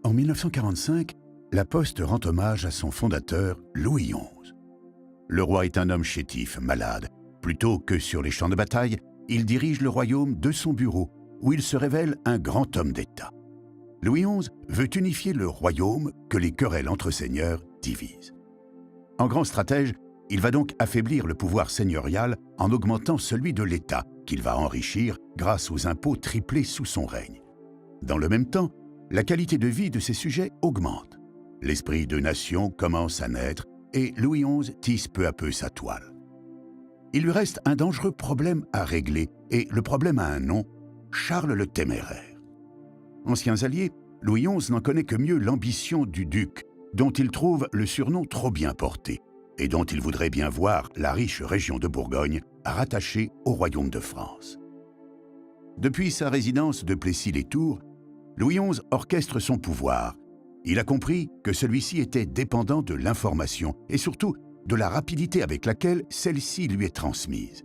En 1945, la Poste rend hommage à son fondateur, Louis XI. Le roi est un homme chétif, malade. Plutôt que sur les champs de bataille, il dirige le royaume de son bureau, où il se révèle un grand homme d'État. Louis XI veut unifier le royaume que les querelles entre seigneurs divisent. En grand stratège, il va donc affaiblir le pouvoir seigneurial en augmentant celui de l'État, qu'il va enrichir grâce aux impôts triplés sous son règne. Dans le même temps, la qualité de vie de ses sujets augmente. L'esprit de nation commence à naître et Louis XI tisse peu à peu sa toile. Il lui reste un dangereux problème à régler et le problème a un nom, Charles le Téméraire. Anciens alliés, Louis XI n'en connaît que mieux l'ambition du duc, dont il trouve le surnom trop bien porté et dont il voudrait bien voir la riche région de Bourgogne rattachée au royaume de France. Depuis sa résidence de Plessis-les-Tours, Louis XI orchestre son pouvoir. Il a compris que celui-ci était dépendant de l'information et surtout de la rapidité avec laquelle celle-ci lui est transmise.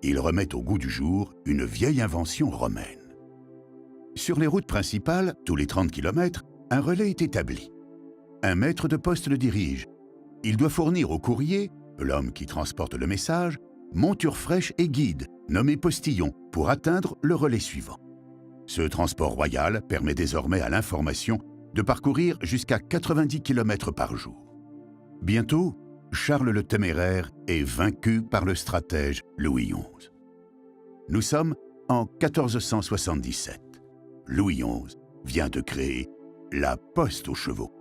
Il remet au goût du jour une vieille invention romaine. Sur les routes principales, tous les 30 km, un relais est établi. Un maître de poste le dirige. Il doit fournir au courrier, l'homme qui transporte le message, monture fraîche et guide, nommé postillon, pour atteindre le relais suivant. Ce transport royal permet désormais à l'information de parcourir jusqu'à 90 km par jour. Bientôt, Charles le Téméraire est vaincu par le stratège Louis XI. Nous sommes en 1477. Louis XI vient de créer la poste aux chevaux.